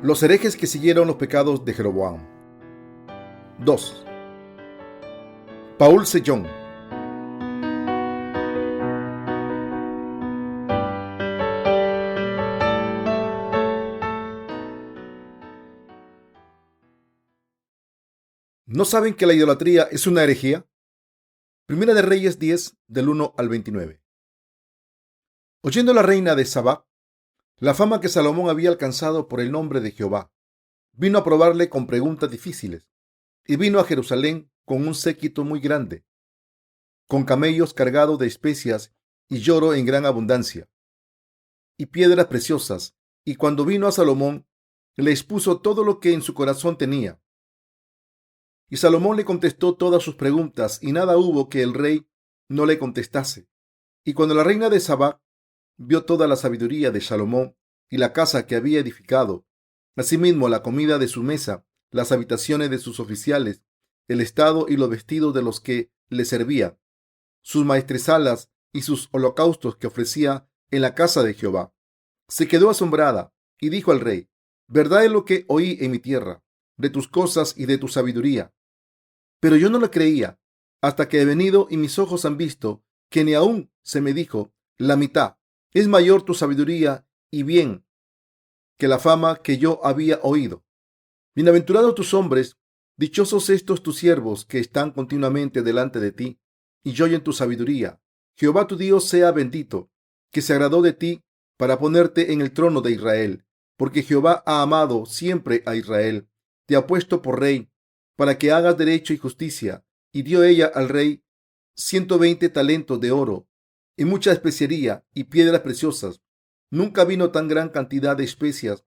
Los herejes que siguieron los pecados de Jeroboam. 2. Paul Sejong. ¿No saben que la idolatría es una herejía? Primera de Reyes 10, del 1 al 29. Oyendo la reina de Sabá la fama que Salomón había alcanzado por el nombre de Jehová, vino a probarle con preguntas difíciles, y vino a Jerusalén con un séquito muy grande, con camellos cargados de especias y oro en gran abundancia, y piedras preciosas, y cuando vino a Salomón, le expuso todo lo que en su corazón tenía. Y Salomón le contestó todas sus preguntas, y nada hubo que el rey no le contestase. Y cuando la reina de Sabá vio toda la sabiduría de Salomón y la casa que había edificado, asimismo la comida de su mesa, las habitaciones de sus oficiales, el estado y los vestidos de los que le servían, sus maestresalas y sus holocaustos que ofrecía en la casa de Jehová, se quedó asombrada y dijo al rey: verdad es lo que oí en mi tierra, de tus cosas y de tu sabiduría. Pero yo no lo creía, hasta que he venido y mis ojos han visto que ni aún se me dijo la mitad. Es mayor tu sabiduría y bien que la fama que yo había oído. Bienaventurados tus hombres, dichosos estos tus siervos que están continuamente delante de ti y oyen tu sabiduría. Jehová tu Dios sea bendito, que se agradó de ti para ponerte en el trono de Israel, porque Jehová ha amado siempre a Israel, te ha puesto por rey, para que hagas derecho y justicia, y dio ella al rey 120 talentos de oro, y mucha especiería y piedras preciosas. Nunca vino tan gran cantidad de especias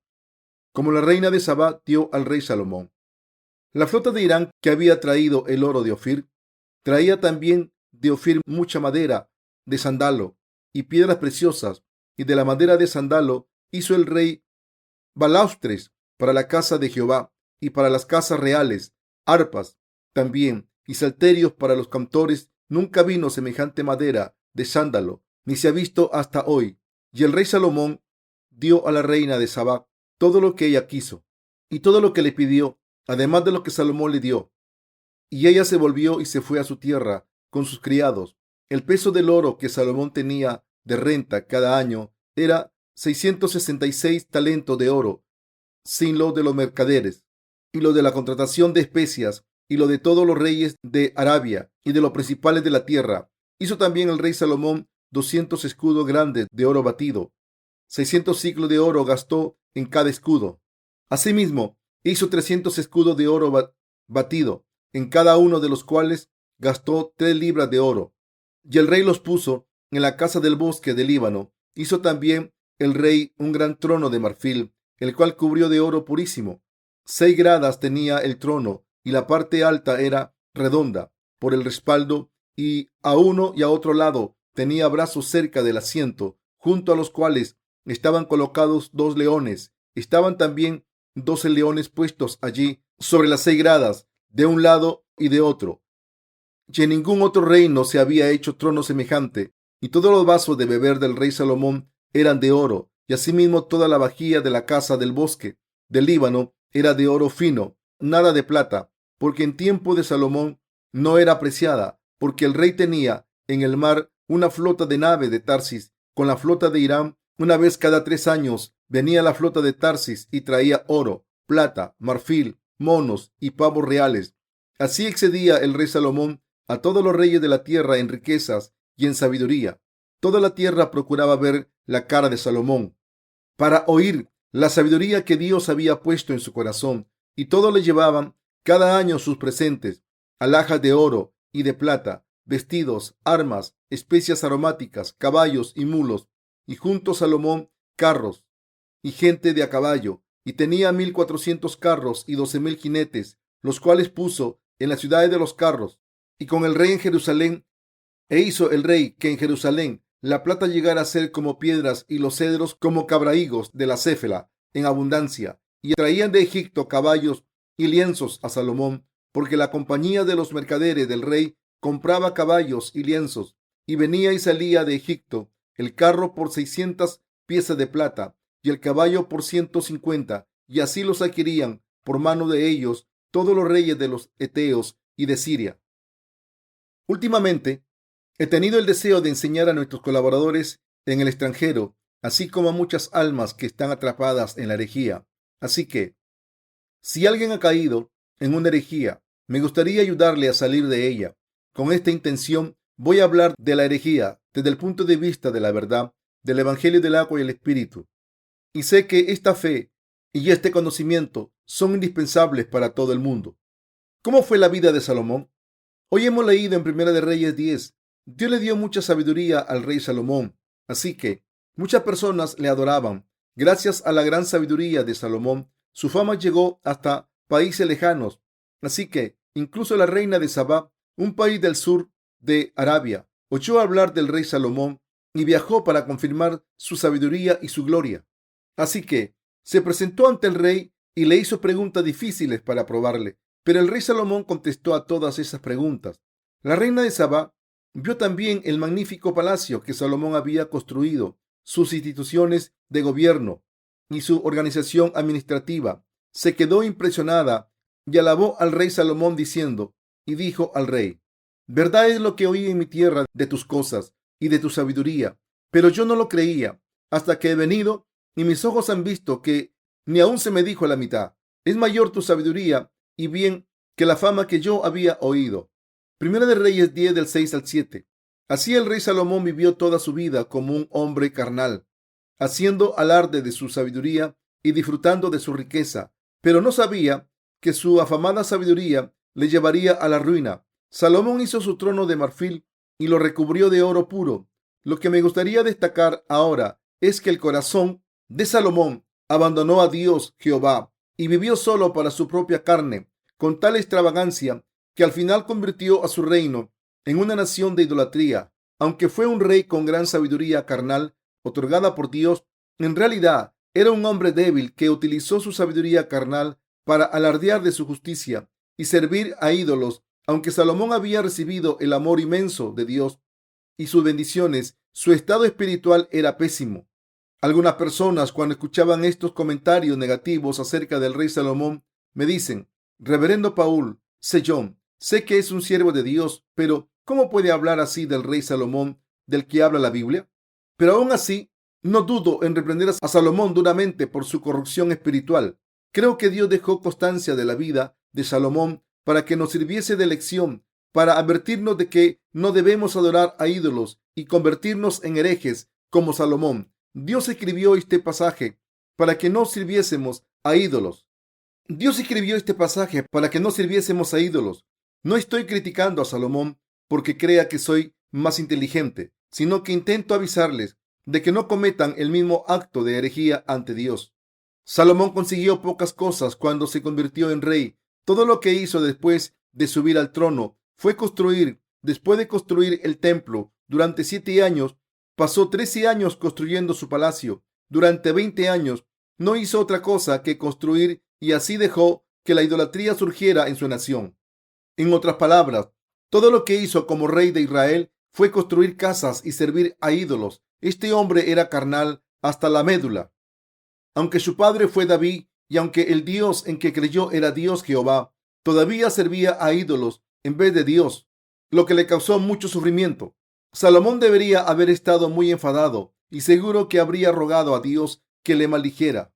como la reina de Sabá dio al rey Salomón. La flota de Irán, que había traído el oro de Ofir, traía también de Ofir mucha madera de sandalo y piedras preciosas, y de la madera de sandalo hizo el rey balaustres para la casa de Jehová y para las casas reales, arpas también y salterios para los cantores. Nunca vino semejante madera de sándalo, ni se ha visto hasta hoy. Y el rey Salomón dio a la reina de Sabá todo lo que ella quiso y todo lo que le pidió, además de lo que Salomón le dio. Y ella se volvió y se fue a su tierra con sus criados. El peso del oro que Salomón tenía de renta cada año era 666 talentos de oro, sin lo de los mercaderes, y lo de la contratación de especias, y lo de todos los reyes de Arabia, y de los principales de la tierra. Hizo también el rey Salomón 200 escudos grandes de oro batido. 600 siclos de oro gastó en cada escudo. Asimismo, hizo 300 escudos de oro batido, en cada uno de los cuales gastó 3 libras de oro. Y el rey los puso en la casa del bosque del Líbano. Hizo también el rey un gran trono de marfil, el cual cubrió de oro purísimo. 6 gradas tenía el trono, y la parte alta era redonda por el respaldo, y a uno y a otro lado tenía brazos cerca del asiento, junto a los cuales estaban colocados 2 leones. Estaban también 12 leones puestos allí sobre las 6 gradas, de un lado y de otro. Y en ningún otro reino se había hecho trono semejante. Y todos los vasos de beber del rey Salomón eran de oro, y asimismo toda la vajilla de la casa del bosque del Líbano era de oro fino, nada de plata, porque en tiempo de Salomón no era apreciada, porque el rey tenía en el mar una flota de naves de Tarsis con la flota de Irán. Una vez cada 3 años venía la flota de Tarsis y traía oro, plata, marfil, monos y pavos reales. Así excedía el rey Salomón a todos los reyes de la tierra en riquezas y en sabiduría. Toda la tierra procuraba ver la cara de Salomón para oír la sabiduría que Dios había puesto en su corazón, y todos le llevaban cada año sus presentes: alhajas de oro y de plata, vestidos, armas, especias aromáticas, caballos y mulos. Y junto a Salomón carros y gente de a caballo, y tenía 1400 carros y 12,000 jinetes, los cuales puso en las ciudades de los carros, y con el rey en Jerusalén. E hizo el rey que en Jerusalén la plata llegara a ser como piedras y los cedros como cabrahigos de la céfela en abundancia. Y traían de Egipto caballos y lienzos a Salomón, porque la compañía de los mercaderes del rey compraba caballos y lienzos. Y venía y salía de Egipto el carro por 600 piezas de plata y el caballo por 150. y así los adquirían por mano de ellos todos los reyes de los Eteos y de Siria. Últimamente, he tenido el deseo de enseñar a nuestros colaboradores en el extranjero, así como a muchas almas que están atrapadas en la herejía. Así que, si alguien ha caído en una herejía, me gustaría ayudarle a salir de ella. Con esta intención, voy a hablar de la herejía desde el punto de vista de la verdad, del Evangelio del agua y el Espíritu. Y sé que esta fe y este conocimiento son indispensables para todo el mundo. ¿Cómo fue la vida de Salomón? Hoy hemos leído en Primera de Reyes 10. Dios le dio mucha sabiduría al rey Salomón, así que muchas personas le adoraban. Gracias a la gran sabiduría de Salomón, su fama llegó hasta países lejanos. Así que incluso la reina de Sabá, un país del sur de Arabia, oyó hablar del rey Salomón y viajó para confirmar su sabiduría y su gloria. Así que se presentó ante el rey y le hizo preguntas difíciles para probarle. Pero el rey Salomón contestó a todas esas preguntas. La reina de Sabá vio también el magnífico palacio que Salomón había construido, sus instituciones de gobierno y su organización administrativa. Se quedó impresionada y alabó al rey Salomón diciendo, y dijo al rey: verdad es lo que oí en mi tierra de tus cosas y de tu sabiduría, pero yo no lo creía hasta que he venido y mis ojos han visto que ni aún se me dijo la mitad. Es mayor tu sabiduría y bien que la fama que yo había oído. Primera de Reyes 10 del 6 al 7. Así el rey Salomón vivió toda su vida como un hombre carnal, haciendo alarde de su sabiduría y disfrutando de su riqueza, pero no sabía que su afamada sabiduría le llevaría a la ruina. Salomón hizo su trono de marfil y lo recubrió de oro puro. Lo que me gustaría destacar ahora es que el corazón de Salomón abandonó a Dios Jehová y vivió solo para su propia carne, con tal extravagancia que al final convirtió a su reino en una nación de idolatría. Aunque fue un rey con gran sabiduría carnal otorgada por Dios, en realidad era un hombre débil que utilizó su sabiduría carnal para alardear de su justicia y servir a ídolos. Aunque Salomón había recibido el amor inmenso de Dios y sus bendiciones, su estado espiritual era pésimo. Algunas personas, cuando escuchaban estos comentarios negativos acerca del rey Salomón, me dicen: reverendo Paul, sé que es un siervo de Dios, pero ¿cómo puede hablar así del rey Salomón del que habla la Biblia? Pero aún así, no dudo en reprender a Salomón duramente por su corrupción espiritual. Creo que Dios dejó constancia de la vida de Salomón para que nos sirviese de lección, para advertirnos de que no debemos adorar a ídolos y convertirnos en herejes como Salomón. Dios escribió este pasaje para que no sirviésemos a ídolos. Dios escribió este pasaje para que no sirviésemos a ídolos. No estoy criticando a Salomón porque crea que soy más inteligente, sino que intento avisarles de que no cometan el mismo acto de herejía ante Dios. Salomón consiguió pocas cosas cuando se convirtió en rey. Todo lo que hizo después de subir al trono fue construir. Después de construir el templo durante 7 años, pasó 13 años construyendo su palacio. Durante 20 años no hizo otra cosa que construir, y así dejó que la idolatría surgiera en su nación. En otras palabras, todo lo que hizo como rey de Israel fue construir casas y servir a ídolos. Este hombre era carnal hasta la médula. Aunque su padre fue David y aunque el Dios en que creyó era Dios Jehová, todavía servía a ídolos en vez de Dios, lo que le causó mucho sufrimiento. Salomón debería haber estado muy enfadado y seguro que habría rogado a Dios que le maldijera.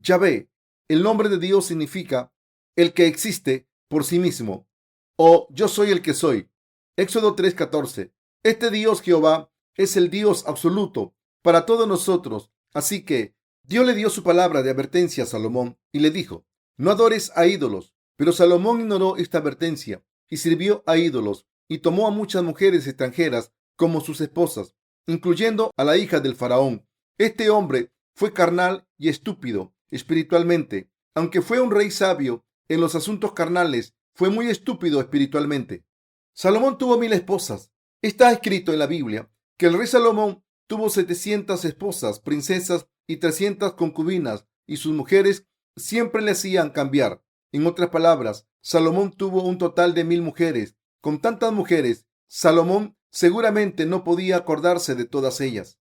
Yahvé, el nombre de Dios, significa el que existe por sí mismo, o yo soy el que soy. Éxodo 3:14. Este Dios Jehová es el Dios absoluto para todos nosotros. Así que Dios le dio su palabra de advertencia a Salomón y le dijo: no adores a ídolos. Pero Salomón ignoró esta advertencia y sirvió a ídolos y tomó a muchas mujeres extranjeras como sus esposas, incluyendo a la hija del faraón. Este hombre fue carnal y estúpido espiritualmente. Aunque fue un rey sabio en los asuntos carnales, fue muy estúpido espiritualmente. Salomón tuvo 1000 esposas. Está escrito en la Biblia que el rey Salomón tuvo 700 esposas, princesas y 300 concubinas, y sus mujeres siempre le hacían cambiar. En otras palabras, Salomón tuvo un total de 1000 mujeres. Con tantas mujeres, Salomón seguramente no podía acordarse de todas ellas.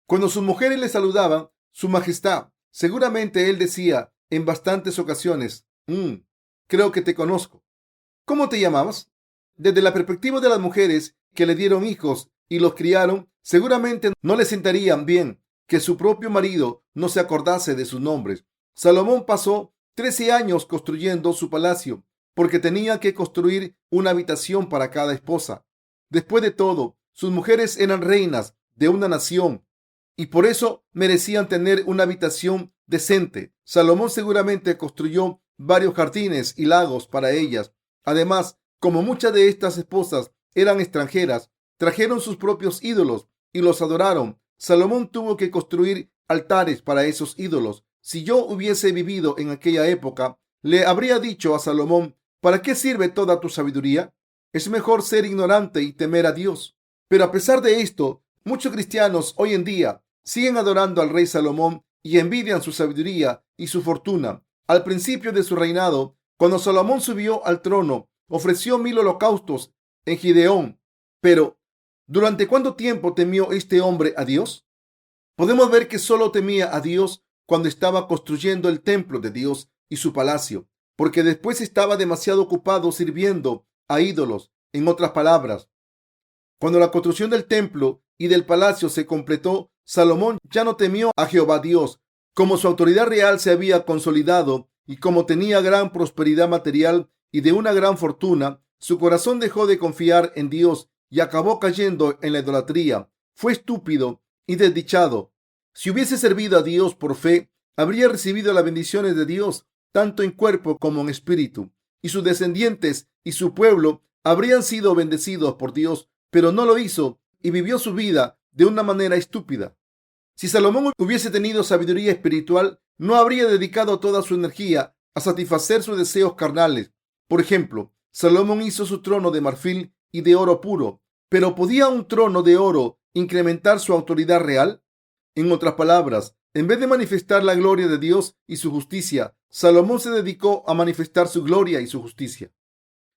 Cuando sus mujeres le saludaban, Su Majestad, Seguramente él decía en bastantes ocasiones, creo que te conozco. ¿Cómo te llamabas? Desde la perspectiva de las mujeres que le dieron hijos y los criaron, seguramente no le sentarían bien que su propio marido no se acordase de sus nombres. Salomón pasó 13 años construyendo su palacio porque tenía que construir una habitación para cada esposa. Después de todo, sus mujeres eran reinas de una nación y por eso merecían tener una habitación decente. Salomón seguramente construyó varios jardines y lagos para ellas. Además, como muchas de estas esposas eran extranjeras, trajeron sus propios ídolos y los adoraron. Salomón tuvo que construir altares para esos ídolos. Si yo hubiese vivido en aquella época, le habría dicho a Salomón, ¿para qué sirve toda tu sabiduría? Es mejor ser ignorante y temer a Dios. Pero a pesar de esto, muchos cristianos hoy en día siguen adorando al rey Salomón y envidian su sabiduría y su fortuna. Al principio de su reinado, cuando Salomón subió al trono, ofreció 1000 holocaustos en Gideón. Pero, ¿durante cuánto tiempo temió este hombre a Dios? Podemos ver que solo temía a Dios cuando estaba construyendo el templo de Dios y su palacio, porque después estaba demasiado ocupado sirviendo a ídolos. En otras palabras, cuando la construcción del templo y del palacio se completó, Salomón ya no temió a Jehová Dios. Como su autoridad real se había consolidado y como tenía gran prosperidad material y de una gran fortuna, su corazón dejó de confiar en Dios y acabó cayendo en la idolatría. Fue estúpido y desdichado. Si hubiese servido a Dios por fe, habría recibido las bendiciones de Dios, tanto en cuerpo como en espíritu, y sus descendientes y su pueblo habrían sido bendecidos por Dios, pero no lo hizo y vivió su vida de una manera estúpida. Si Salomón hubiese tenido sabiduría espiritual, no habría dedicado toda su energía a satisfacer sus deseos carnales. Por ejemplo, Salomón hizo su trono de marfil y de oro puro, pero ¿podía un trono de oro incrementar su autoridad real? En otras palabras, en vez de manifestar la gloria de Dios y su justicia, Salomón se dedicó a manifestar su gloria y su justicia.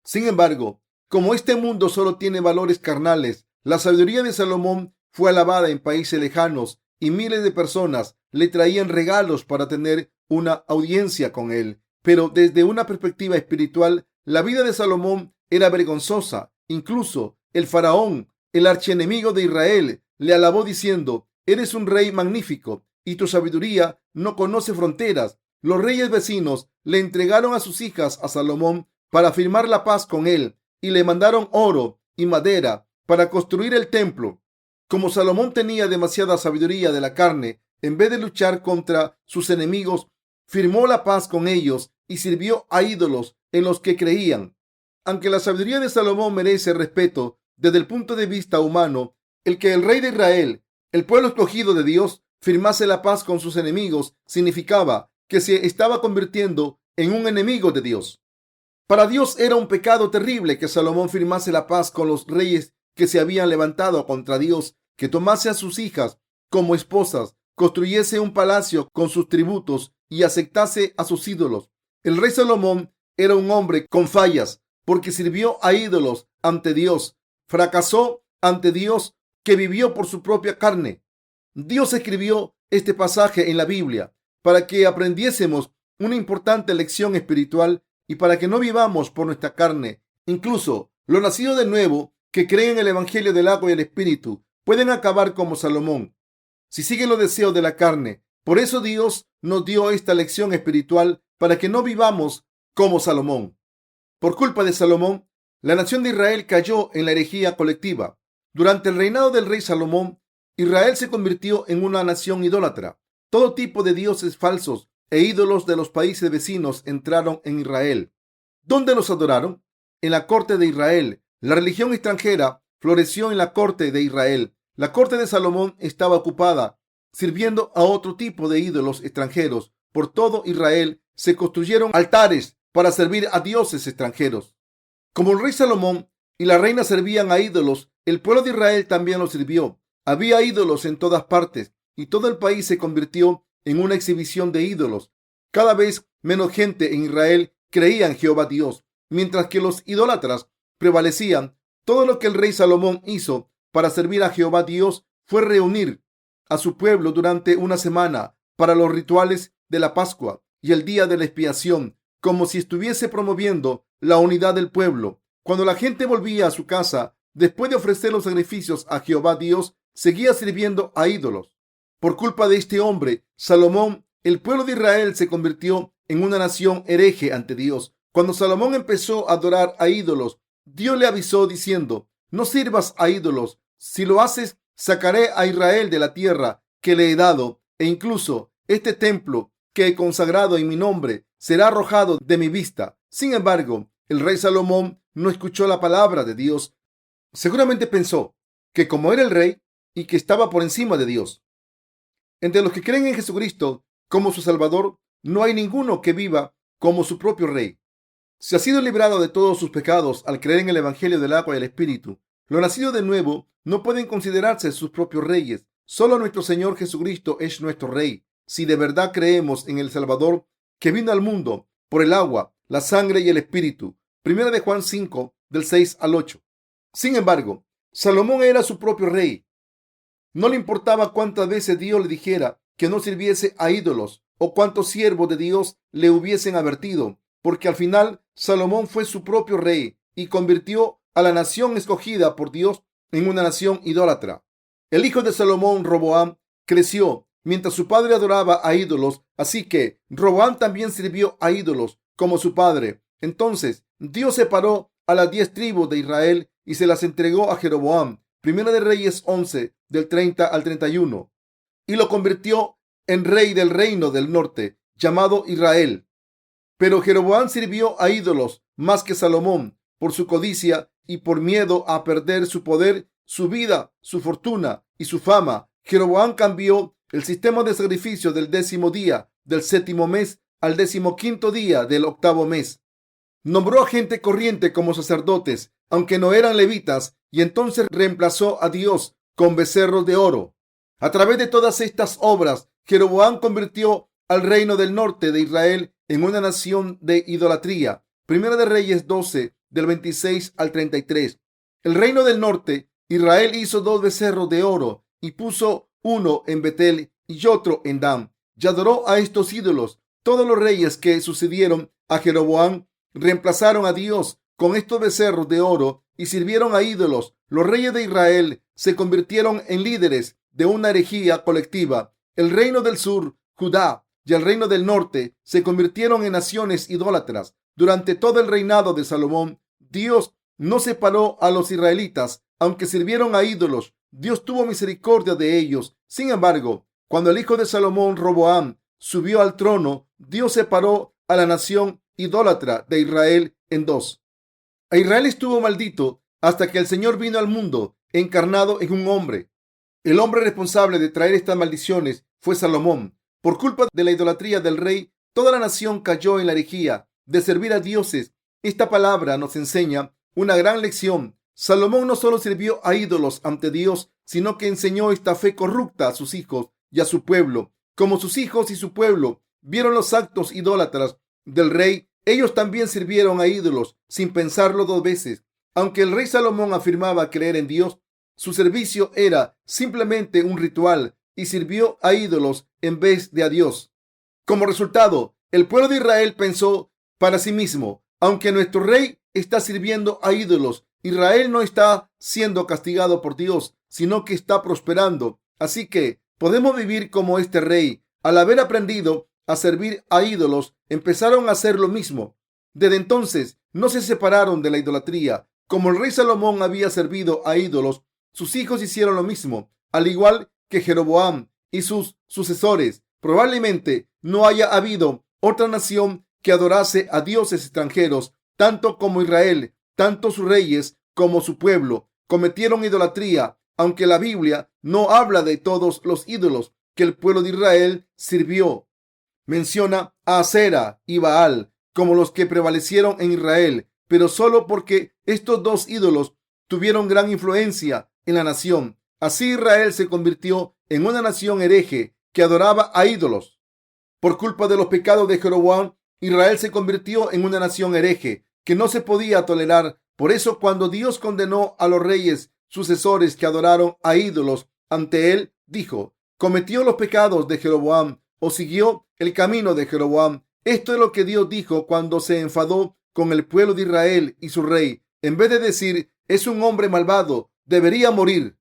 Sin embargo, como este mundo solo tiene valores carnales, la sabiduría de Salomón fue alabada en países lejanos y miles de personas le traían regalos para tener una audiencia con él. Pero desde una perspectiva espiritual, la vida de Salomón era vergonzosa. Incluso el faraón, el archienemigo de Israel, le alabó diciendo: eres un rey magnífico y tu sabiduría no conoce fronteras. Los reyes vecinos le entregaron a sus hijas a Salomón para firmar la paz con él y le mandaron oro y madera para construir el templo. Como Salomón tenía demasiada sabiduría de la carne, en vez de luchar contra sus enemigos, firmó la paz con ellos y sirvió a ídolos en los que creían. Aunque la sabiduría de Salomón merece respeto desde el punto de vista humano, el que el rey de Israel, el pueblo escogido de Dios, firmase la paz con sus enemigos significaba que se estaba convirtiendo en un enemigo de Dios. Para Dios era un pecado terrible que Salomón firmase la paz con los reyes que se habían levantado contra Dios, que tomase a sus hijas como esposas, construyese un palacio con sus tributos y aceptase a sus ídolos. El rey Salomón era un hombre con fallas porque sirvió a ídolos ante Dios. Fracasó ante Dios, que vivió por su propia carne. Dios escribió este pasaje en la Biblia para que aprendiésemos una importante lección espiritual y para que no vivamos por nuestra carne. Incluso los nacidos de nuevo que creen en el Evangelio del agua y el Espíritu pueden acabar como Salomón si siguen los deseos de la carne. Por eso Dios nos dio esta lección espiritual para que no vivamos como Salomón. Por culpa de Salomón, la nación de Israel cayó en la herejía colectiva. Durante el reinado del rey Salomón, Israel se convirtió en una nación idólatra. Todo tipo de dioses falsos e ídolos de los países vecinos entraron en Israel. ¿Dónde los adoraron? En la corte de Israel. La religión extranjera floreció en la corte de Israel. La corte de Salomón estaba ocupada sirviendo a otro tipo de ídolos extranjeros. Por todo Israel se construyeron altares para servir a dioses extranjeros. Como el rey Salomón y la reina servían a ídolos, el pueblo de Israel también los sirvió. Había ídolos en todas partes y todo el país se convirtió en una exhibición de ídolos. Cada vez menos gente en Israel creía en Jehová Dios, mientras que los idólatras prevalecían. Todo lo que el rey Salomón hizo para servir a Jehová Dios fue reunir a su pueblo durante una semana para los rituales de la Pascua y el día de la expiación, como si estuviese promoviendo la unidad del pueblo. Cuando la gente volvía a su casa, después de ofrecer los sacrificios a Jehová Dios, seguía sirviendo a ídolos. Por culpa de este hombre, Salomón, el pueblo de Israel se convirtió en una nación hereje ante Dios. Cuando Salomón empezó a adorar a ídolos, Dios le avisó diciendo: no sirvas a ídolos. Si lo haces, sacaré a Israel de la tierra que le he dado, e incluso este templo que he consagrado en mi nombre será arrojado de mi vista. Sin embargo, el rey Salomón no escuchó la palabra de Dios. Seguramente pensó que como era el rey y que estaba por encima de Dios. Entre los que creen en Jesucristo como su Salvador, no hay ninguno que viva como su propio rey. Si ha sido librado de todos sus pecados al creer en el Evangelio del agua y el Espíritu, los nacidos de nuevo no pueden considerarse sus propios reyes. Solo nuestro Señor Jesucristo es nuestro Rey. Si de verdad creemos en el Salvador que vino al mundo por el agua, la sangre y el Espíritu. Primera de Juan 5, del 6 al 8. Sin embargo, Salomón era su propio rey. No le importaba cuántas veces Dios le dijera que no sirviese a ídolos o cuántos siervos de Dios le hubiesen advertido, porque al final Salomón fue su propio rey y convirtió a la nación escogida por Dios en una nación idólatra. El hijo de Salomón, Roboam, creció mientras su padre adoraba a ídolos, así que Roboam también sirvió a ídolos como su padre. Entonces Dios separó a las 10 tribus de Israel y se las entregó a Jeroboam. Primera de Reyes 11, del 30 al 31. Y lo convirtió en rey del reino del norte, llamado Israel. Pero Jeroboam sirvió a ídolos más que Salomón, por su codicia y por miedo a perder su poder, su vida, su fortuna y su fama. Jeroboam cambió el sistema de sacrificio del 10º día del 7º mes al 15º día del 8º mes. Nombró a gente corriente como sacerdotes, aunque no eran levitas, y entonces reemplazó a Dios con becerros de oro. A través de todas estas obras, Jeroboam convirtió al reino del norte de Israel en una nación de idolatría. Primera de Reyes 12, del 26 al 33. El reino del norte, Israel hizo 2 becerros de oro y puso uno en Betel y otro en Dan, y adoró a estos ídolos. Todos los reyes que sucedieron a Jeroboam reemplazaron a Dios con estos becerros de oro y sirvieron a ídolos. Los reyes de Israel se convirtieron en líderes de una herejía colectiva. El reino del sur, Judá, y el reino del norte se convirtieron en naciones idólatras. Durante todo el reinado de Salomón, Dios no separó a los israelitas, aunque sirvieron a ídolos. Dios tuvo misericordia de ellos. Sin embargo, cuando el hijo de Salomón, Roboam, subió al trono, Dios separó a la nación idólatra de Israel en dos. A Israel estuvo maldito hasta que el Señor vino al mundo encarnado en un hombre. El hombre responsable de traer estas maldiciones fue Salomón. Por culpa de la idolatría del rey, toda la nación cayó en la herejía de servir a dioses. Esta palabra nos enseña una gran lección. Salomón no solo sirvió a ídolos ante Dios, sino que enseñó esta fe corrupta a sus hijos y a su pueblo. Como sus hijos y su pueblo vieron los actos idólatras del rey, ellos también sirvieron a ídolos sin pensarlo 2 veces. Aunque el rey Salomón afirmaba creer en Dios, su servicio era simplemente un ritual y sirvió a ídolos en vez de a Dios. Como resultado, el pueblo de Israel pensó para sí mismo: aunque nuestro rey está sirviendo a ídolos, Israel no está siendo castigado por Dios, sino que está prosperando. Así que podemos vivir como este rey. Al haber aprendido a servir a ídolos, empezaron a hacer lo mismo. Desde entonces no se separaron de la idolatría. Como el rey Salomón había servido a ídolos, sus hijos hicieron lo mismo, al igual que Jeroboam y sus sucesores. Probablemente no haya habido otra nación que adorase a dioses extranjeros tanto como Israel. Tanto sus reyes como su pueblo cometieron idolatría, aunque la Biblia no habla de todos los ídolos que el pueblo de Israel sirvió. Menciona a Asera y Baal como los que prevalecieron en Israel, pero solo porque estos 2 ídolos tuvieron gran influencia en la nación. Así Israel se convirtió en una nación hereje que adoraba a ídolos. Por culpa de los pecados de Jeroboam, Israel se convirtió en una nación hereje que no se podía tolerar. Por eso, cuando Dios condenó a los reyes sucesores que adoraron a ídolos ante él, dijo: cometió los pecados de Jeroboam, o siguió el camino de Jeroboam. Esto es lo que Dios dijo cuando se enfadó con el pueblo de Israel y su rey. En vez de decir, es un hombre malvado, debería morir,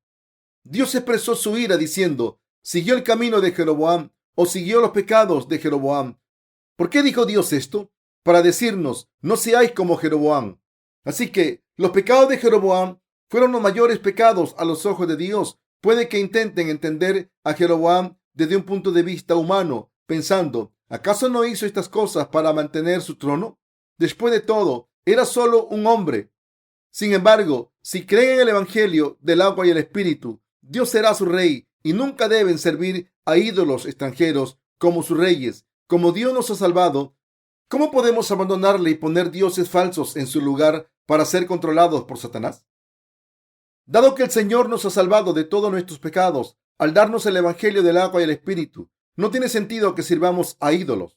Dios expresó su ira diciendo, ¿siguió el camino de Jeroboam o siguió los pecados de Jeroboam? ¿Por qué dijo Dios esto? Para decirnos, no seáis como Jeroboam. Así que los pecados de Jeroboam fueron los mayores pecados a los ojos de Dios. Puede que intenten entender a Jeroboam desde un punto de vista humano, pensando, ¿acaso no hizo estas cosas para mantener su trono? Después de todo, era solo un hombre. Sin embargo, si creen en el Evangelio del agua y el Espíritu, Dios será su rey y nunca deben servir a ídolos extranjeros como sus reyes. Como Dios nos ha salvado, ¿cómo podemos abandonarle y poner dioses falsos en su lugar para ser controlados por Satanás? Dado que el Señor nos ha salvado de todos nuestros pecados al darnos el Evangelio del agua y el Espíritu, no tiene sentido que sirvamos a ídolos.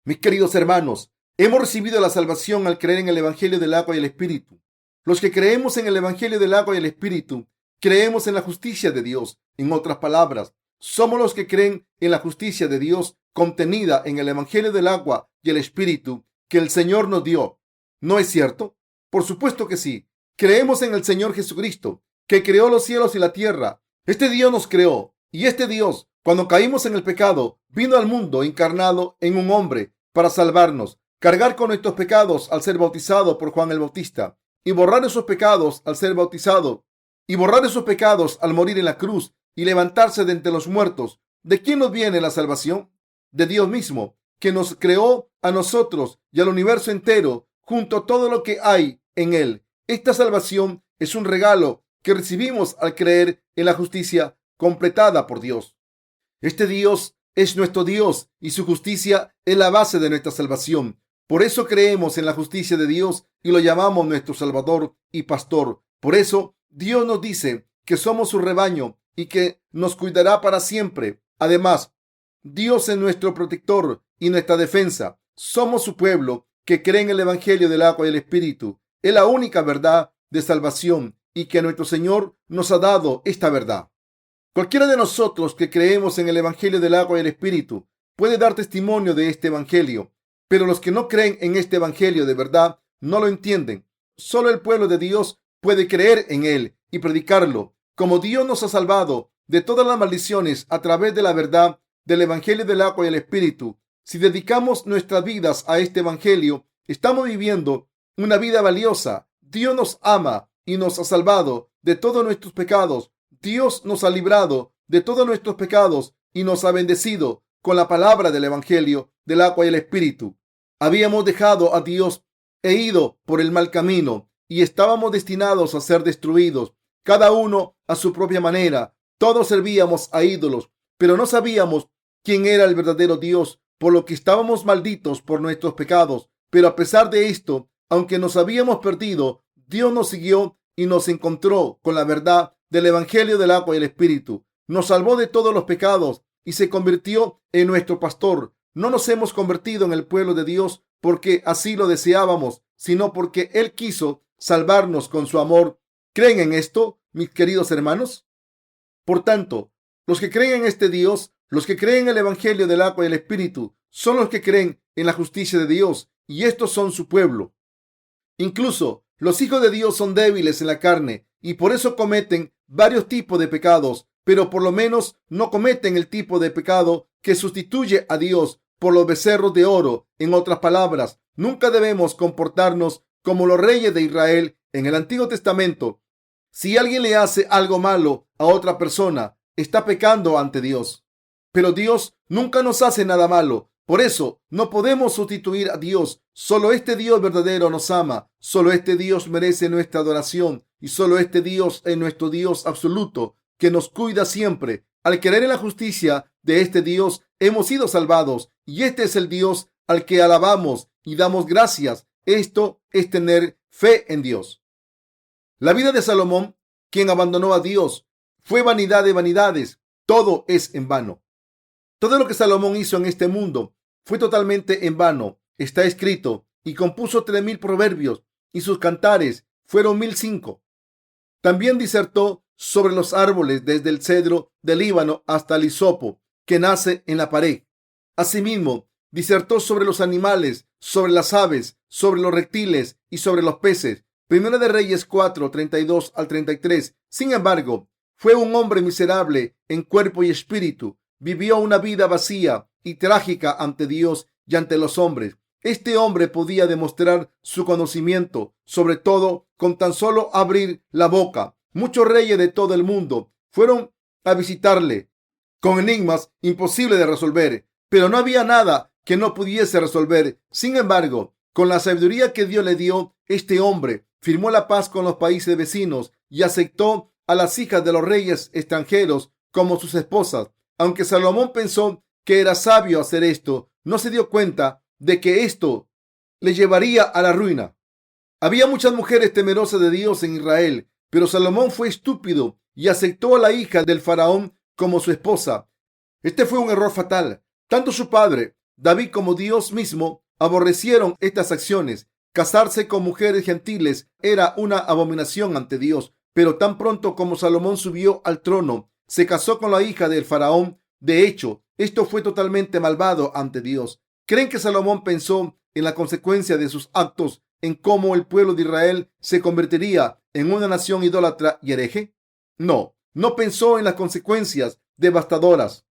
Mis queridos hermanos, hemos recibido la salvación al creer en el Evangelio del agua y el Espíritu. Los que creemos en el Evangelio del agua y el Espíritu, creemos en la justicia de Dios. En otras palabras, somos los que creen en la justicia de Dios contenida en el Evangelio del agua y el Espíritu que el Señor nos dio. ¿No es cierto? Por supuesto que sí. Creemos en el Señor Jesucristo, que creó los cielos y la tierra. Este Dios nos creó, y este Dios, cuando caímos en el pecado, vino al mundo encarnado en un hombre para salvarnos, cargar con nuestros pecados al ser bautizado por Juan el Bautista, y borrar esos pecados al ser bautizado, y borrar esos pecados al morir en la cruz y levantarse de entre los muertos. ¿De quién nos viene la salvación? De Dios mismo, que nos creó a nosotros y al universo entero, junto a todo lo que hay en él. Esta salvación es un regalo que recibimos al creer en la justicia completada por Dios. Este Dios es nuestro Dios y su justicia es la base de nuestra salvación. Por eso creemos en la justicia de Dios y lo llamamos nuestro Salvador y Pastor. Por eso Dios nos dice que somos su rebaño y que nos cuidará para siempre. Además, Dios es nuestro protector y nuestra defensa. Somos su pueblo que cree en el Evangelio del agua y el Espíritu. Es la única verdad de salvación y que nuestro Señor nos ha dado esta verdad. Cualquiera de nosotros que creemos en el Evangelio del agua y el Espíritu puede dar testimonio de este Evangelio, pero los que no creen en este Evangelio de verdad no lo entienden. Solo el pueblo de Dios puede creer en él y predicarlo. Como Dios nos ha salvado de todas las maldiciones a través de la verdad del Evangelio del agua y el Espíritu, si dedicamos nuestras vidas a este Evangelio, estamos viviendo una vida valiosa. Dios nos ama y nos ha salvado de todos nuestros pecados. Dios nos ha librado de todos nuestros pecados y nos ha bendecido con la palabra del Evangelio del agua y el Espíritu. Habíamos dejado a Dios e ido por el mal camino y estábamos destinados a ser destruidos, cada uno a su propia manera. Todos servíamos a ídolos, pero no sabíamos quién era el verdadero Dios, por lo que estábamos malditos por nuestros pecados. Pero a pesar de esto, aunque nos habíamos perdido, Dios nos siguió y nos encontró con la verdad del Evangelio del agua y el Espíritu. Nos salvó de todos los pecados y se convirtió en nuestro pastor. No nos hemos convertido en el pueblo de Dios porque así lo deseábamos, sino porque Él quiso salvarnos con su amor. ¿Creen en esto, mis queridos hermanos? Por tanto, los que creen en este Dios, los que creen en el Evangelio del agua y el Espíritu, son los que creen en la justicia de Dios, y estos son su pueblo. Incluso los hijos de Dios son débiles en la carne y por eso cometen varios tipos de pecados, pero por lo menos no cometen el tipo de pecado que sustituye a Dios por los becerros de oro. En otras palabras, nunca debemos comportarnos como los reyes de Israel en el Antiguo Testamento. Si alguien le hace algo malo a otra persona, está pecando ante Dios. Pero Dios nunca nos hace nada malo. Por eso no podemos sustituir a Dios. Solo este Dios verdadero nos ama. Solo este Dios merece nuestra adoración. Y solo este Dios es nuestro Dios absoluto, que nos cuida siempre. Al creer en la justicia de este Dios, hemos sido salvados. Y este es el Dios al que alabamos y damos gracias. Esto es tener fe en Dios. La vida de Salomón, quien abandonó a Dios, fue vanidad de vanidades. Todo es en vano. Todo lo que Salomón hizo en este mundo fue totalmente en vano. Está escrito, y compuso 3,000 proverbios, y sus cantares fueron 1,005. También disertó sobre los árboles desde el cedro del Líbano hasta el hisopo que nace en la pared. Asimismo, disertó sobre los animales, sobre las aves, sobre los reptiles y sobre los peces. Primera de Reyes 4, 32 al 33. Sin embargo, fue un hombre miserable en cuerpo y espíritu. Vivió una vida vacía y trágica ante Dios y ante los hombres. Este hombre podía demostrar su conocimiento, sobre todo con tan solo abrir la boca. Muchos reyes de todo el mundo fueron a visitarle con enigmas imposibles de resolver, pero no había nada que no pudiese resolver. Sin embargo, con la sabiduría que Dios le dio, este hombre firmó la paz con los países vecinos y aceptó a las hijas de los reyes extranjeros como sus esposas. Aunque Salomón pensó que era sabio hacer esto, no se dio cuenta de que esto le llevaría a la ruina. Había muchas mujeres temerosas de Dios en Israel, pero Salomón fue estúpido y aceptó a la hija del faraón como su esposa. Este fue un error fatal. Tanto su padre, David, como Dios mismo aborrecieron estas acciones. Casarse con mujeres gentiles era una abominación ante Dios, pero tan pronto como Salomón subió al trono, se casó con la hija del faraón. De hecho, esto fue totalmente malvado ante Dios. ¿Creen que Salomón pensó en la consecuencia de sus actos, en cómo el pueblo de Israel se convertiría en una nación idólatra y hereje? No, no pensó en las consecuencias devastadoras.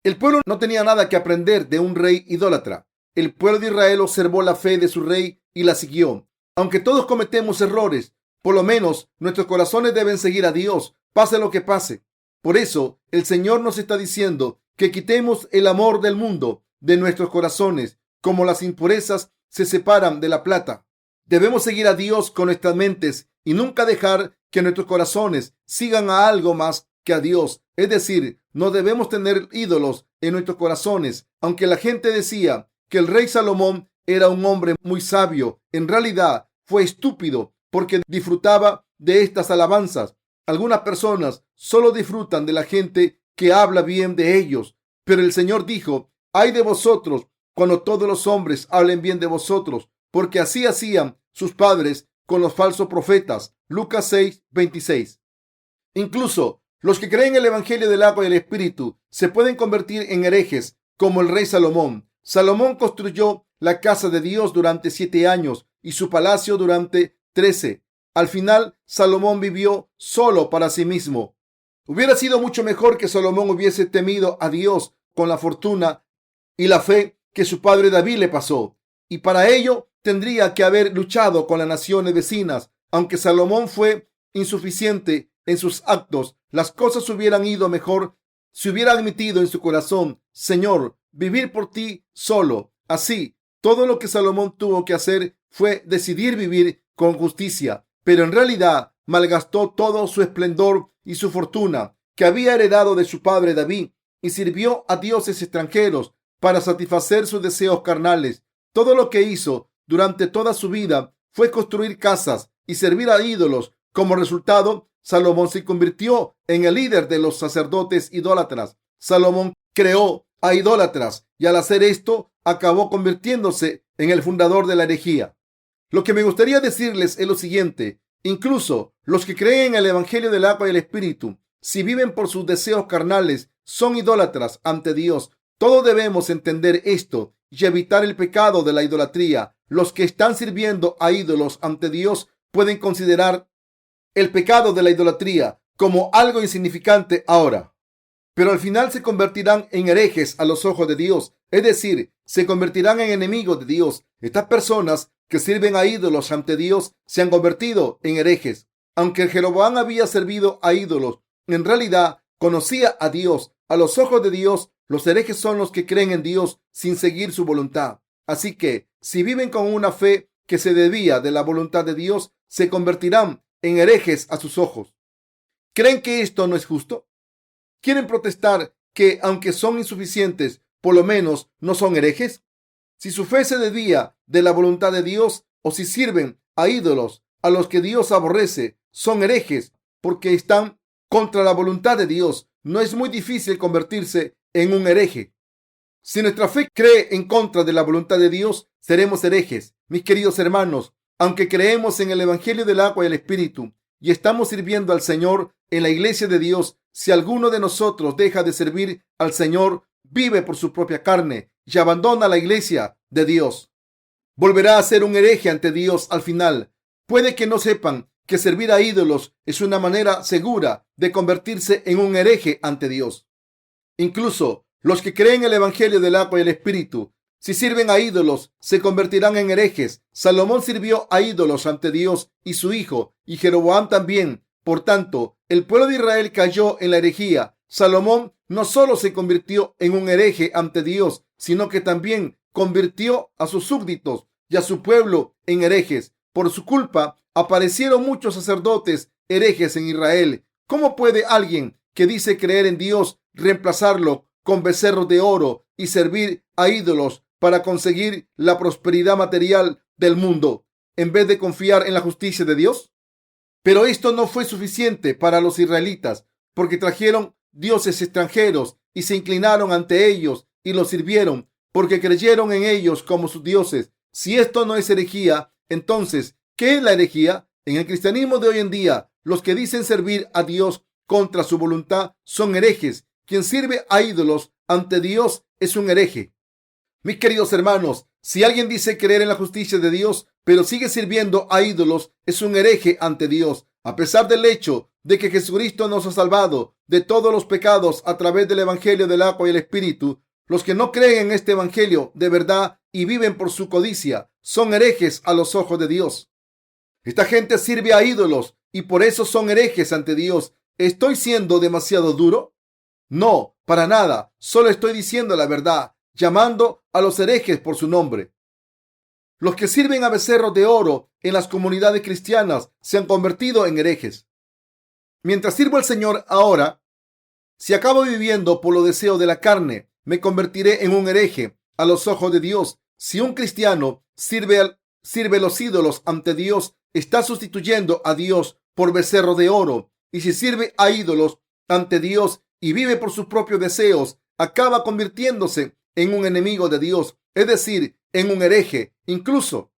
El pueblo no tenía nada que aprender de un rey idólatra. El pueblo de Israel observó la fe de su rey y la siguió. Aunque todos cometemos errores, por lo menos nuestros corazones deben seguir a Dios, pase lo que pase. Por eso, el Señor nos está diciendo que quitemos el amor del mundo de nuestros corazones, como las impurezas se separan de la plata. Debemos seguir a Dios con nuestras mentes y nunca dejar que nuestros corazones sigan a algo más que a Dios. Es decir, no debemos tener ídolos en nuestros corazones. Aunque la gente decía que el rey Salomón era un hombre muy sabio, en realidad fue estúpido porque disfrutaba de estas alabanzas. Algunas personas solo disfrutan de la gente que habla bien de ellos, pero el Señor dijo: ay de vosotros cuando todos los hombres hablen bien de vosotros, porque así hacían sus padres con los falsos profetas. Lucas 6, 26. Incluso los que creen en el Evangelio del agua y el Espíritu se pueden convertir en herejes, como el rey Salomón. Salomón construyó la casa de Dios durante 7 años y su palacio durante 13. Al final, Salomón vivió solo para sí mismo. Hubiera sido mucho mejor que Salomón hubiese temido a Dios con la fortuna y la fe que su padre David le pasó. Y para ello tendría que haber luchado con las naciones vecinas. Aunque Salomón fue insuficiente en sus actos, las cosas hubieran ido mejor si hubiera admitido en su corazón: Señor, vivir por ti solo. Así, todo lo que Salomón tuvo que hacer fue decidir vivir con justicia, pero en realidad malgastó todo su esplendor y su fortuna que había heredado de su padre David y sirvió a dioses extranjeros para satisfacer sus deseos carnales. Todo lo que hizo durante toda su vida fue construir casas y servir a ídolos. Como resultado, Salomón se convirtió en el líder de los sacerdotes idólatras. Salomón creó a idólatras y al hacer esto acabó convirtiéndose en el fundador de la herejía. Lo que me gustaría decirles es lo siguiente: incluso los que creen en el Evangelio del agua y el Espíritu, si viven por sus deseos carnales, son idólatras ante Dios. Todos debemos entender esto y evitar el pecado de la idolatría. Los que están sirviendo a ídolos ante Dios pueden considerar el pecado de la idolatría como algo insignificante ahora, pero al final se convertirán en herejes a los ojos de Dios, es decir, se convertirán en enemigos de Dios. Estas personas que sirven a ídolos ante Dios se han convertido en herejes. Aunque Jeroboam había servido a ídolos, en realidad conocía a Dios. A los ojos de Dios, los herejes son los que creen en Dios sin seguir su voluntad. Así que, si viven con una fe que se desvía de la voluntad de Dios, se convertirán en herejes a sus ojos. ¿Creen que esto no es justo? ¿Quieren protestar que, aunque son insuficientes, por lo menos no son herejes? Si su fe se desvía de la voluntad de Dios, o si sirven a ídolos a los que Dios aborrece, son herejes porque están contra la voluntad de Dios. No es muy difícil convertirse en un hereje. Si nuestra fe cree en contra de la voluntad de Dios, seremos herejes. Mis queridos hermanos, aunque creemos en el Evangelio del agua y el Espíritu y estamos sirviendo al Señor en la iglesia de Dios, si alguno de nosotros deja de servir al Señor, vive por su propia carne y abandona la iglesia de Dios, volverá a ser un hereje ante Dios al final. Puede que no sepan que servir a ídolos es una manera segura de convertirse en un hereje ante Dios. Incluso los que creen el evangelio del agua y el espíritu, si sirven a ídolos, se convertirán en herejes. Salomón sirvió a ídolos ante Dios y su hijo, y Jeroboam también. Por tanto, el pueblo de Israel cayó en la herejía. Salomón no solo se convirtió en un hereje ante Dios, sino que también convirtió a sus súbditos y a su pueblo en herejes. Por su culpa, aparecieron muchos sacerdotes herejes en Israel. ¿Cómo puede alguien que dice creer en Dios reemplazarlo con becerros de oro y servir a ídolos para conseguir la prosperidad material del mundo en vez de confiar en la justicia de Dios? Pero esto no fue suficiente para los israelitas, porque trajeron dioses extranjeros y se inclinaron ante ellos y los sirvieron, porque creyeron en ellos como sus dioses. Si esto no es herejía, entonces, ¿qué es la herejía? En el cristianismo de hoy en día, los que dicen servir a Dios contra su voluntad son herejes. Quien sirve a ídolos ante Dios es un hereje. Mis queridos hermanos, si alguien dice creer en la justicia de Dios, pero sigue sirviendo a ídolos, es un hereje ante Dios. A pesar del hecho de que Jesucristo nos ha salvado de todos los pecados a través del evangelio del agua y el espíritu, los que no creen en este evangelio de verdad y viven por su codicia son herejes a los ojos de Dios. Esta gente sirve a ídolos y por eso son herejes ante Dios. ¿Estoy siendo demasiado duro? No, para nada. Solo estoy diciendo la verdad, llamando a los herejes por su nombre. Los que sirven a becerros de oro en las comunidades cristianas se han convertido en herejes. Mientras sirvo al Señor ahora, si acabo viviendo por los deseos de la carne, me convertiré en un hereje a los ojos de Dios. Si un cristiano sirve los ídolos ante Dios, está sustituyendo a Dios por becerro de oro. Y si sirve a ídolos ante Dios y vive por sus propios deseos, acaba convirtiéndose en un enemigo de Dios, es decir, en un hereje. Incluso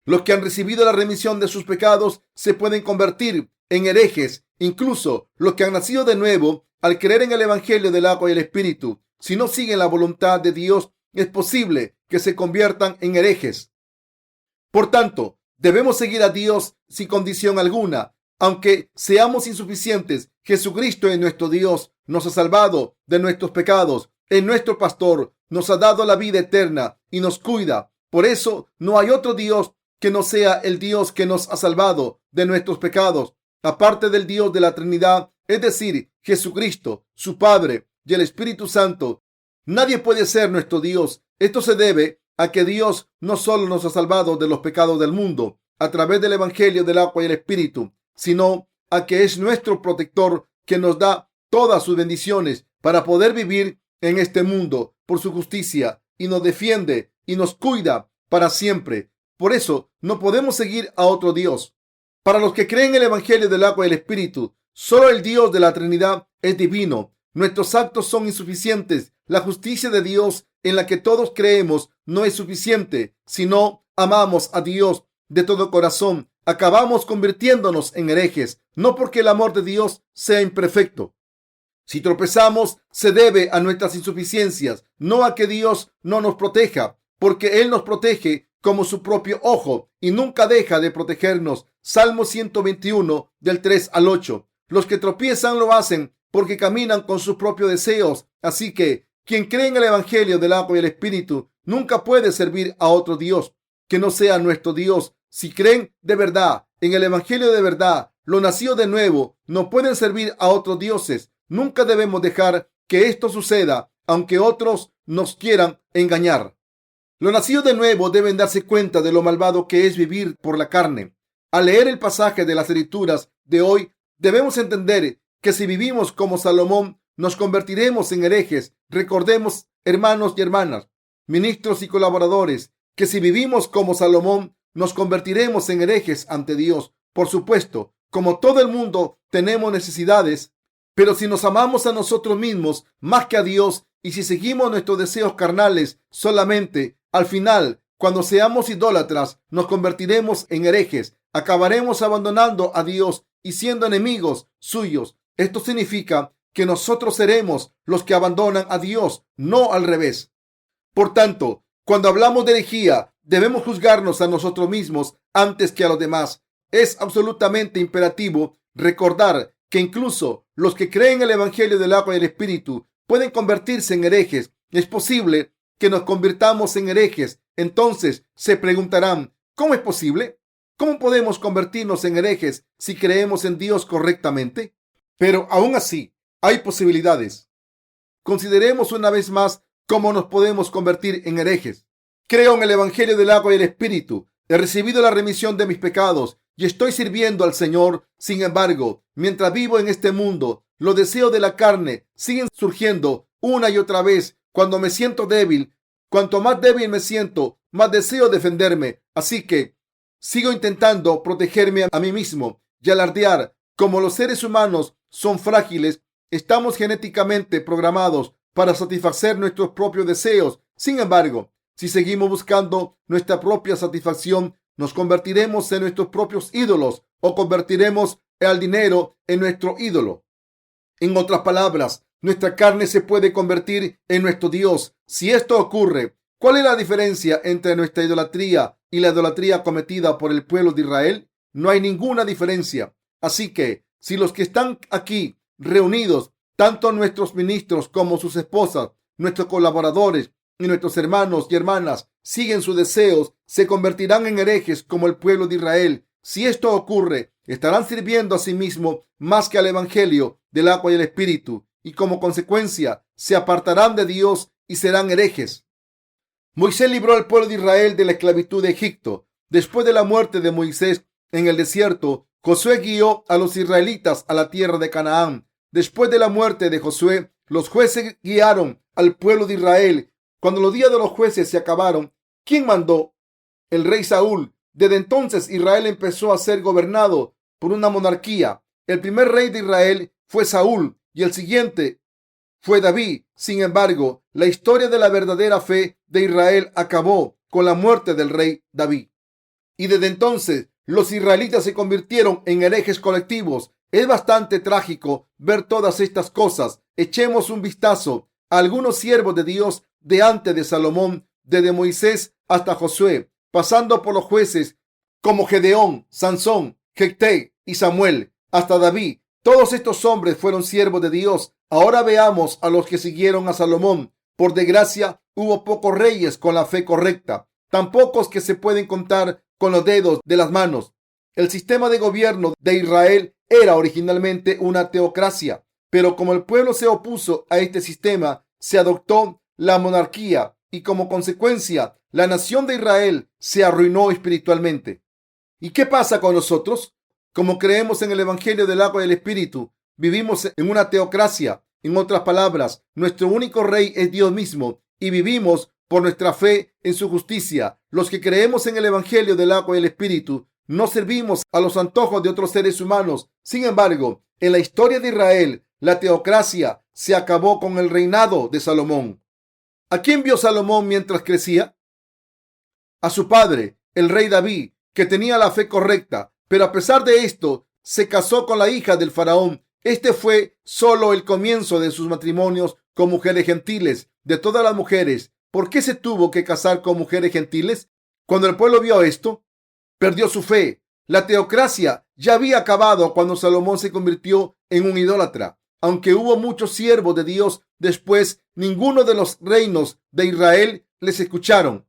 los que han recibido la remisión de sus pecados se pueden convertir en herejes. Incluso los que han nacido de nuevo al creer en el evangelio del agua y el espíritu, si no siguen la voluntad de Dios, es posible que se conviertan en herejes. Por tanto, debemos seguir a Dios sin condición alguna. Aunque seamos insuficientes, Jesucristo es nuestro Dios, nos ha salvado de nuestros pecados, es nuestro pastor, nos ha dado la vida eterna y nos cuida. Por eso no hay otro Dios que no sea el Dios que nos ha salvado de nuestros pecados, aparte del Dios de la Trinidad, es decir, Jesucristo, su Padre y el Espíritu Santo. Nadie puede ser nuestro Dios. Esto se debe a que Dios no solo nos ha salvado de los pecados del mundo a través del evangelio del agua y el espíritu, sino a que es nuestro protector, que nos da todas sus bendiciones para poder vivir en este mundo por su justicia, y nos defiende y nos cuida para siempre. Por eso no podemos seguir a otro Dios. Para los que creen en el evangelio del agua y el espíritu, solo el Dios de la Trinidad es divino. Nuestros actos son insuficientes. La justicia de Dios en la que todos creemos no es suficiente. Si no amamos a Dios de todo corazón, acabamos convirtiéndonos en herejes, no porque el amor de Dios sea imperfecto. Si tropezamos, se debe a nuestras insuficiencias, no a que Dios no nos proteja, porque Él nos protege como su propio ojo y nunca deja de protegernos. Salmo 121, del 3 al 8. Los que tropiezan lo hacen porque caminan con sus propios deseos. Así que quien cree en el evangelio del agua y el espíritu nunca puede servir a otro Dios que no sea nuestro Dios. Si creen de verdad en el evangelio de verdad, los nacidos de nuevo no pueden servir a otros dioses. Nunca debemos dejar que esto suceda, aunque otros nos quieran engañar. Los nacidos de nuevo deben darse cuenta de lo malvado que es vivir por la carne. Al leer el pasaje de las Escrituras de hoy, debemos entender que si vivimos como Salomón, nos convertiremos en herejes. Recordemos, hermanos y hermanas, ministros y colaboradores, que si vivimos como Salomón, nos convertiremos en herejes ante Dios. Por supuesto, como todo el mundo, tenemos necesidades, pero si nos amamos a nosotros mismos más que a Dios y si seguimos nuestros deseos carnales solamente, al final, cuando seamos idólatras, nos convertiremos en herejes. Acabaremos abandonando a Dios y siendo enemigos suyos. Esto significa que nosotros seremos los que abandonan a Dios, no al revés. Por tanto, cuando hablamos de herejía, debemos juzgarnos a nosotros mismos antes que a los demás. Es absolutamente imperativo recordar que incluso los que creen el Evangelio del agua y el Espíritu pueden convertirse en herejes. Es posible que nos convirtamos en herejes. Entonces se preguntarán, ¿cómo es posible? ¿Cómo podemos convertirnos en herejes si creemos en Dios correctamente? Pero aún así, hay posibilidades. Consideremos una vez más cómo nos podemos convertir en herejes. Creo en el Evangelio del agua y el Espíritu. He recibido la remisión de mis pecados y estoy sirviendo al Señor. Sin embargo, mientras vivo en este mundo, los deseos de la carne siguen surgiendo una y otra vez. Cuando me siento débil, cuanto más débil me siento, más deseo defenderme. Así que sigo intentando protegerme a mí mismo y alardear. Como los seres humanos son frágiles, estamos genéticamente programados para satisfacer nuestros propios deseos. Sin embargo, si seguimos buscando nuestra propia satisfacción, nos convertiremos en nuestros propios ídolos o convertiremos al dinero en nuestro ídolo. En otras palabras, nuestra carne se puede convertir en nuestro Dios. Si esto ocurre, ¿cuál es la diferencia entre nuestra idolatría y la idolatría cometida por el pueblo de Israel? No hay ninguna diferencia. Así que, si los que están aquí reunidos, tanto nuestros ministros como sus esposas, nuestros colaboradores y nuestros hermanos y hermanas, siguen sus deseos, se convertirán en herejes como el pueblo de Israel. Si esto ocurre, estarán sirviendo a sí mismos más que al Evangelio del agua y el Espíritu, y como consecuencia se apartarán de Dios y serán herejes. Moisés libró al pueblo de Israel de la esclavitud de Egipto. Después de la muerte de Moisés en el desierto, Josué guió a los israelitas a la tierra de Canaán. Después de la muerte de Josué, los jueces guiaron al pueblo de Israel. Cuando los días de los jueces se acabaron, ¿quién mandó? El rey Saúl. Desde entonces Israel empezó a ser gobernado por una monarquía. El primer rey de Israel fue Saúl y el siguiente fue David. Sin embargo, la historia de la verdadera fe de Israel acabó con la muerte del rey David. Y desde entonces los israelitas se convirtieron en herejes colectivos. Es bastante trágico ver todas estas cosas. Echemos un vistazo a algunos siervos de Dios de antes de Salomón, desde Moisés hasta Josué, pasando por los jueces como Gedeón, Sansón, Jefté y Samuel, hasta David. Todos estos hombres fueron siervos de Dios. Ahora veamos a los que siguieron a Salomón. Por desgracia, hubo pocos reyes con la fe correcta, tan pocos que se pueden contar con los dedos de las manos. El sistema de gobierno de Israel era originalmente una teocracia, pero como el pueblo se opuso a este sistema, se adoptó la monarquía y como consecuencia, la nación de Israel se arruinó espiritualmente. ¿Y qué pasa con nosotros? Como creemos en el Evangelio del agua y el Espíritu, vivimos en una teocracia. En otras palabras, nuestro único rey es Dios mismo y vivimos por nuestra fe en su justicia. Los que creemos en el Evangelio del agua y el Espíritu no servimos a los antojos de otros seres humanos. Sin embargo, en la historia de Israel, la teocracia se acabó con el reinado de Salomón. ¿A quién vio Salomón mientras crecía? A su padre, el rey David, que tenía la fe correcta, pero a pesar de esto, se casó con la hija del faraón. Este fue solo el comienzo de sus matrimonios con mujeres gentiles. De todas las mujeres, ¿por qué se tuvo que casar con mujeres gentiles? Cuando el pueblo vio esto, perdió su fe. La teocracia ya había acabado cuando Salomón se convirtió en un idólatra. Aunque hubo muchos siervos de Dios después, ninguno de los reinos de Israel les escucharon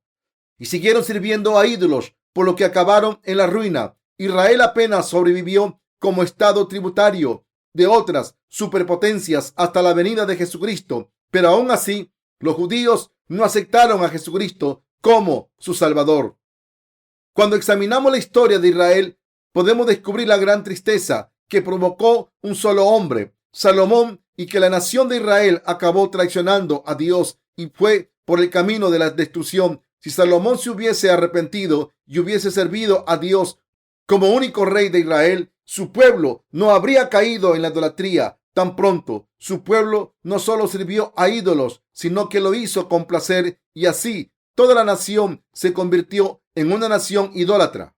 y siguieron sirviendo a ídolos, por lo que acabaron en la ruina. Israel apenas sobrevivió como estado tributario de otras superpotencias hasta la venida de Jesucristo, pero aún así los judíos no aceptaron a Jesucristo como su Salvador. Cuando examinamos la historia de Israel, podemos descubrir la gran tristeza que provocó un solo hombre, Salomón, y que la nación de Israel acabó traicionando a Dios y fue por el camino de la destrucción. Si Salomón se hubiese arrepentido y hubiese servido a Dios como único rey de Israel, su pueblo no habría caído en la idolatría tan pronto. Su pueblo no solo sirvió a ídolos, sino que lo hizo con placer, y así toda la nación se convirtió en una nación idólatra.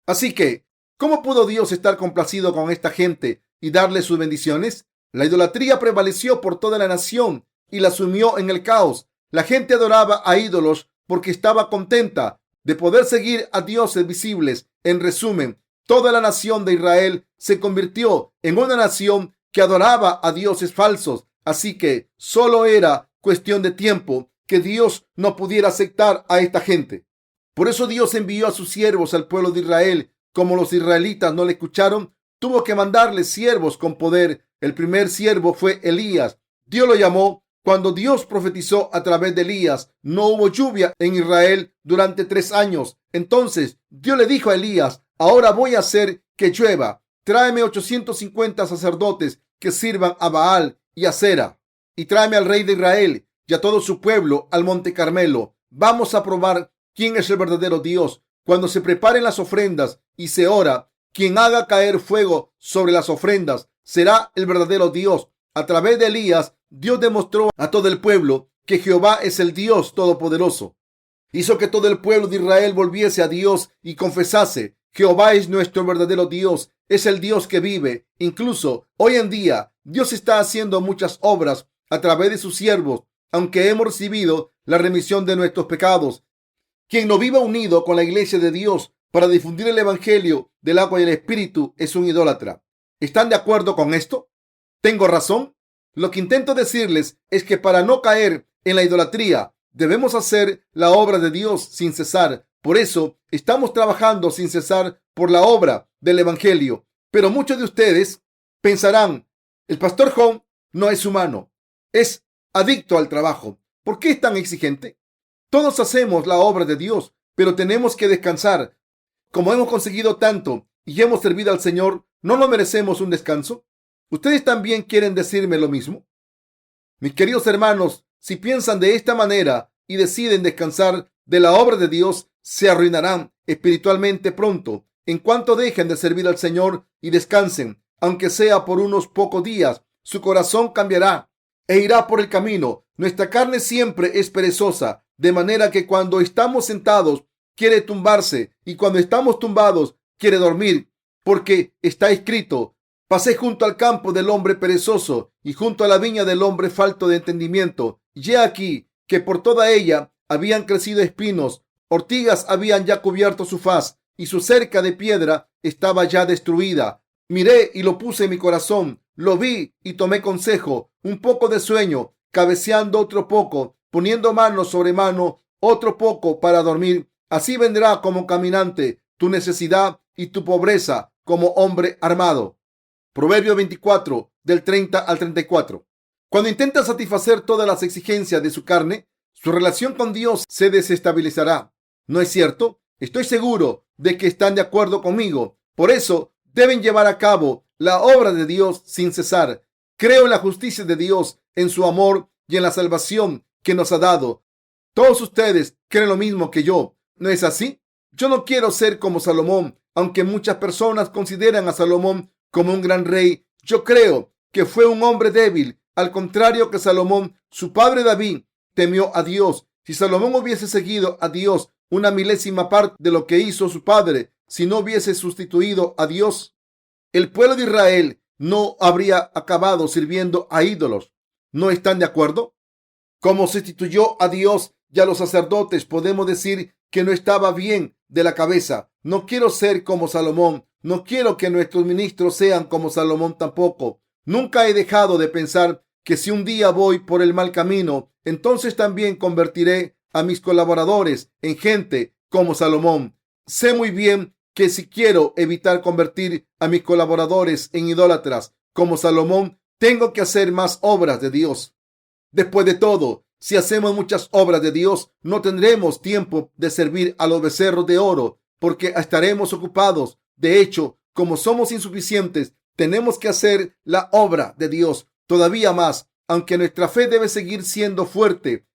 Así que, ¿cómo pudo Dios estar complacido con esta gente y darle sus bendiciones? La idolatría prevaleció por toda la nación y la sumió en el caos. La gente adoraba a ídolos porque estaba contenta de poder seguir a dioses visibles. En resumen, toda la nación de Israel se convirtió en una nación que adoraba a dioses falsos. Así que solo era cuestión de tiempo que Dios no pudiera aceptar a esta gente. Por eso Dios envió a sus siervos al pueblo de Israel. Como los israelitas no le escucharon, tuvo que mandarles siervos con poder. El primer siervo fue Elías. Dios lo llamó. Cuando Dios profetizó a través de Elías, no hubo lluvia en Israel durante 3 años. Entonces Dios le dijo a Elías: ahora voy a hacer que llueva. Tráeme 850 sacerdotes que sirvan a Baal y a Acera, y tráeme al rey de Israel y a todo su pueblo al monte Carmelo. Vamos a probar quién es el verdadero Dios. Cuando se preparen las ofrendas y se ora, quien haga caer fuego sobre las ofrendas será el verdadero Dios. A través de Elías, Dios demostró a todo el pueblo que Jehová es el Dios todopoderoso. Hizo que todo el pueblo de Israel volviese a Dios y confesase: Jehová es nuestro verdadero Dios, es el Dios que vive. Incluso hoy en día, Dios está haciendo muchas obras a través de sus siervos, aunque hemos recibido la remisión de nuestros pecados. Quien no viva unido con la iglesia de Dios para difundir el evangelio del agua y el espíritu es un idólatra. ¿Están de acuerdo con esto? ¿Tengo razón? Lo que intento decirles es que para no caer en la idolatría debemos hacer la obra de Dios sin cesar. Por eso estamos trabajando sin cesar por la obra del evangelio. Pero muchos de ustedes pensarán: el pastor John no es humano, es adicto al trabajo. ¿Por qué es tan exigente? Todos hacemos la obra de Dios, pero tenemos que descansar. Como hemos conseguido tanto y hemos servido al Señor, ¿no lo merecemos un descanso? ¿Ustedes también quieren decirme lo mismo? Mis queridos hermanos, si piensan de esta manera y deciden descansar de la obra de Dios, se arruinarán espiritualmente pronto. En cuanto dejen de servir al Señor y descansen, aunque sea por unos pocos días, su corazón cambiará e irá por el camino. Nuestra carne siempre es perezosa, de manera que cuando estamos sentados quiere tumbarse y cuando estamos tumbados quiere dormir, porque está escrito: pasé junto al campo del hombre perezoso y junto a la viña del hombre falto de entendimiento. Y he aquí que por toda ella habían crecido espinos, ortigas habían ya cubierto su faz y su cerca de piedra estaba ya destruida. Miré y lo puse en mi corazón, lo vi y tomé consejo, un poco de sueño, cabeceando otro poco, poniendo mano sobre mano otro poco para dormir. Así vendrá como caminante tu necesidad y tu pobreza como hombre armado. Proverbio 24, del 30 al 34. Cuando intenta satisfacer todas las exigencias de su carne, su relación con Dios se desestabilizará. ¿No es cierto? Estoy seguro de que están de acuerdo conmigo. Por eso deben llevar a cabo la obra de Dios sin cesar. Creo en la justicia de Dios, en su amor y en la salvación que nos ha dado. Todos ustedes creen lo mismo que yo, ¿no es así? Yo no quiero ser como Salomón, aunque muchas personas consideran a Salomón como un gran rey. Yo creo que fue un hombre débil, al contrario que Salomón. Su padre David temió a Dios. Si Salomón hubiese seguido a Dios una milésima parte de lo que hizo su padre, si no hubiese sustituido a Dios, el pueblo de Israel no habría acabado sirviendo a ídolos. ¿No están de acuerdo? Como sustituyó a Dios y a los sacerdotes, podemos decir que no estaba bien de la cabeza. No quiero ser como Salomón. No quiero que nuestros ministros sean como Salomón tampoco. Nunca he dejado de pensar que si un día voy por el mal camino, entonces también convertiré a mis colaboradores en gente como Salomón. Sé muy bien que si quiero evitar convertir a mis colaboradores en idólatras como Salomón, tengo que hacer más obras de Dios. Después de todo, si hacemos muchas obras de Dios, no tendremos tiempo de servir a los becerros de oro, porque estaremos ocupados. De hecho, como somos insuficientes, tenemos que hacer la obra de Dios todavía más. Aunque nuestra fe debe seguir siendo fuerte,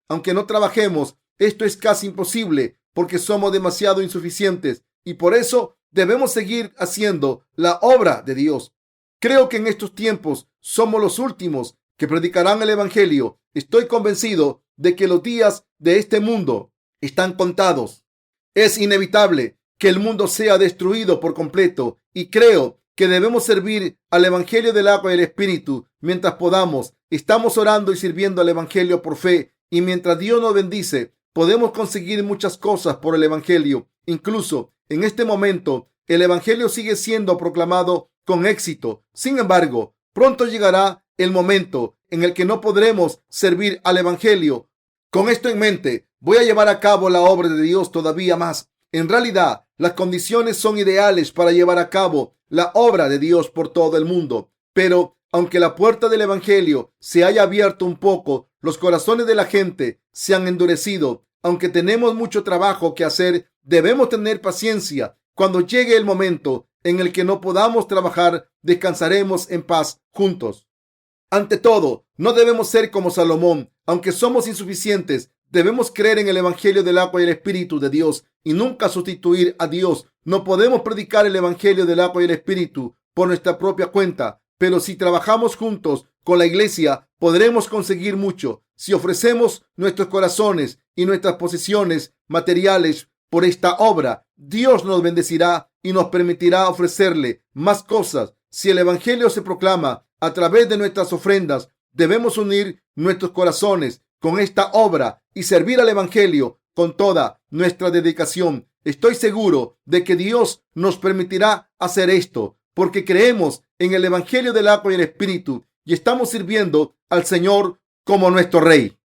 aunque no trabajemos, esto es casi imposible porque somos demasiado insuficientes y por eso debemos seguir haciendo la obra de Dios. Creo que en estos tiempos somos los últimos que predicarán el evangelio. Estoy convencido de que los días de este mundo están contados. Es inevitable que el mundo sea destruido por completo y creo que debemos servir al Evangelio del agua y el Espíritu mientras podamos. Estamos orando y sirviendo al Evangelio por fe, y mientras Dios nos bendice, podemos conseguir muchas cosas por el Evangelio. Incluso en este momento, el Evangelio sigue siendo proclamado con éxito. Sin embargo, pronto llegará el momento en el que no podremos servir al Evangelio. Con esto en mente, voy a llevar a cabo la obra de Dios todavía más. En realidad, las condiciones son ideales para llevar a cabo la obra de Dios por todo el mundo. Pero, aunque la puerta del Evangelio se haya abierto un poco, los corazones de la gente se han endurecido. Aunque tenemos mucho trabajo que hacer, debemos tener paciencia. Cuando llegue el momento en el que no podamos trabajar, descansaremos en paz juntos. Ante todo, no debemos ser como Salomón. Aunque somos insuficientes, debemos creer en el Evangelio del agua y el Espíritu de Dios y nunca sustituir a Dios. No podemos predicar el Evangelio del agua y el Espíritu por nuestra propia cuenta, pero si trabajamos juntos con la iglesia, podremos conseguir mucho. Si ofrecemos nuestros corazones y nuestras posesiones materiales por esta obra, Dios nos bendecirá y nos permitirá ofrecerle más cosas. Si el Evangelio se proclama a través de nuestras ofrendas, debemos unir nuestros corazones con esta obra y servir al Evangelio con toda nuestra dedicación. Estoy seguro de que Dios nos permitirá hacer esto porque creemos en el Evangelio del agua y el Espíritu y estamos sirviendo al Señor como nuestro Rey.